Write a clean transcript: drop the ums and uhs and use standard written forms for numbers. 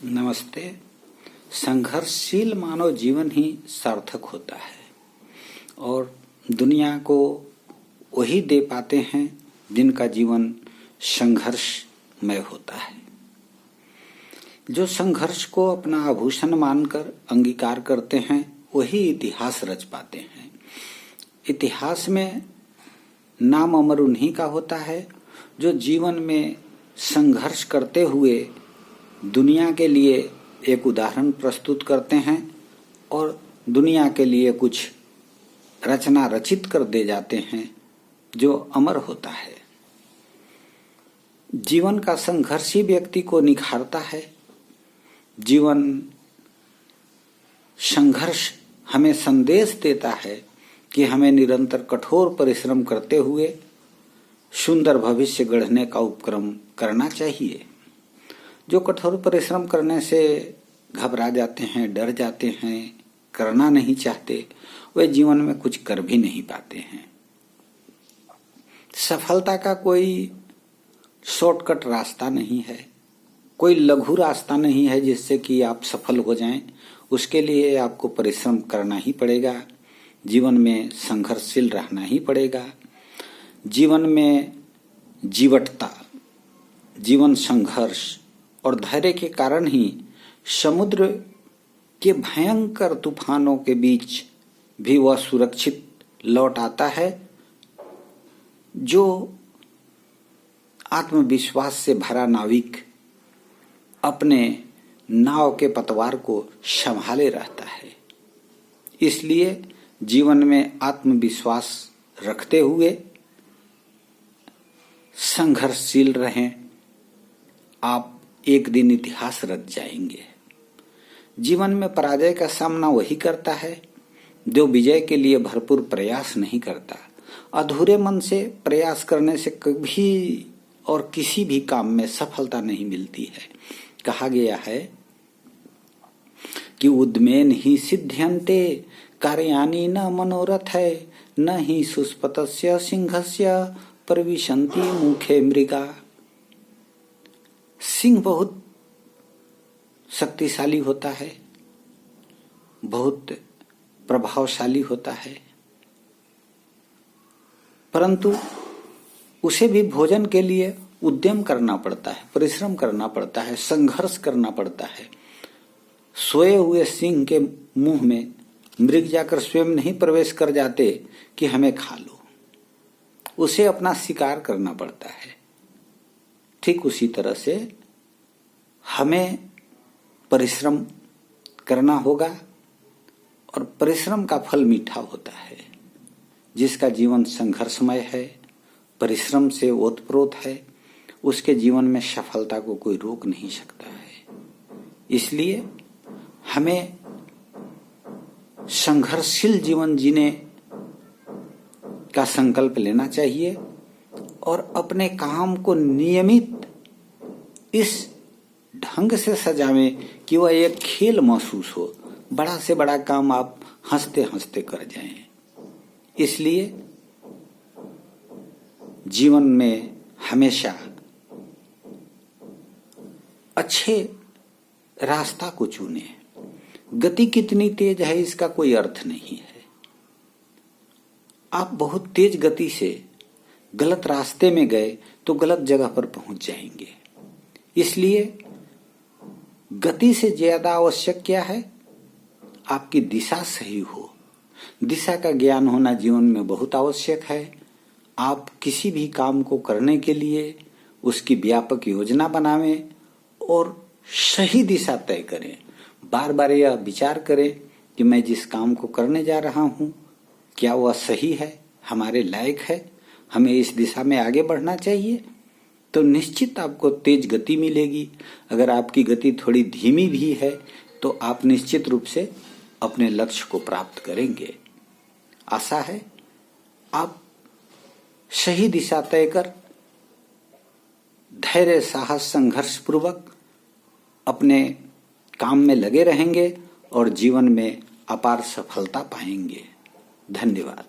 नमस्ते। संघर्षशील मानव जीवन ही सार्थक होता है और दुनिया को वही दे पाते हैं जिनका जीवन संघर्षमय होता है। जो संघर्ष को अपना आभूषण मानकर अंगीकार करते हैं वही इतिहास रच पाते हैं। इतिहास में नाम अमर उन्हीं का होता है जो जीवन में संघर्ष करते हुए दुनिया के लिए एक उदाहरण प्रस्तुत करते हैं और दुनिया के लिए कुछ रचना रचित कर दे जाते हैं जो अमर होता है। जीवन का संघर्ष ही व्यक्ति को निखारता है। जीवन संघर्ष हमें संदेश देता है कि हमें निरंतर कठोर परिश्रम करते हुए सुंदर भविष्य गढ़ने का उपक्रम करना चाहिए। जो कठोर परिश्रम करने से घबरा जाते हैं, डर जाते हैं, करना नहीं चाहते, वे जीवन में कुछ कर भी नहीं पाते हैं। सफलता का कोई शॉर्टकट रास्ता नहीं है, कोई लघु रास्ता नहीं है जिससे कि आप सफल हो जाएं। उसके लिए आपको परिश्रम करना ही पड़ेगा, जीवन में संघर्षशील रहना ही पड़ेगा। जीवन में जीवटता, जीवन संघर्ष और धैर्य के कारण ही समुद्र के भयंकर तूफानों के बीच भी वह सुरक्षित लौट आता है जो आत्मविश्वास से भरा नाविक अपने नाव के पतवार को संभाले रहता है। इसलिए जीवन में आत्मविश्वास रखते हुए संघर्षशील रहें। आप एक दिन इतिहास रच जाएंगे। जीवन में पराजय का सामना वही करता है जो विजय के लिए भरपूर प्रयास नहीं करता। अधूरे मन से प्रयास करने से कभी और किसी भी काम में सफलता नहीं मिलती है। कहा गया है कि उद्मेन ही सिद्ध्यन्ते कार्याणि न मनोरथ है न ही सुस्पतस्य सिंहस्य प्रविशन्ति मुखे मृगा। सिंह बहुत शक्तिशाली होता है, बहुत प्रभावशाली होता है, परंतु उसे भी भोजन के लिए उद्यम करना पड़ता है, परिश्रम करना पड़ता है, संघर्ष करना पड़ता है। सोए हुए सिंह के मुंह में मृग जाकर स्वयं नहीं प्रवेश कर जाते कि हमें खा लो, उसे अपना शिकार करना पड़ता है। ठीक उसी तरह से हमें परिश्रम करना होगा और परिश्रम का फल मीठा होता है। जिसका जीवन संघर्षमय है, परिश्रम से ओतप्रोत है, उसके जीवन में सफलता को कोई रोक नहीं सकता है। इसलिए हमें संघर्षशील जीवन जीने का संकल्प लेना चाहिए और अपने काम को नियमित इस ढंग से सजावें कि वह एक खेल महसूस हो। बड़ा से बड़ा काम आप हंसते हंसते कर जाएं। इसलिए जीवन में हमेशा अच्छे रास्ता को चुने। गति कितनी तेज है इसका कोई अर्थ नहीं है। आप बहुत तेज गति से गलत रास्ते में गए तो गलत जगह पर पहुंच जाएंगे। इसलिए गति से ज्यादा आवश्यक क्या है? आपकी दिशा सही हो। दिशा का ज्ञान होना जीवन में बहुत आवश्यक है। आप किसी भी काम को करने के लिए उसकी व्यापक योजना बनावें और सही दिशा तय करें। बार बार यह विचार करें कि मैं जिस काम को करने जा रहा हूं क्या वह सही है, हमारे लायक है, हमें इस दिशा में आगे बढ़ना चाहिए। तो निश्चित आपको तेज गति मिलेगी। अगर आपकी गति थोड़ी धीमी भी है तो आप निश्चित रूप से अपने लक्ष्य को प्राप्त करेंगे। आशा है आप सही दिशा तय कर धैर्य, साहस, संघर्ष पूर्वक अपने काम में लगे रहेंगे और जीवन में अपार सफलता पाएंगे। धन्यवाद।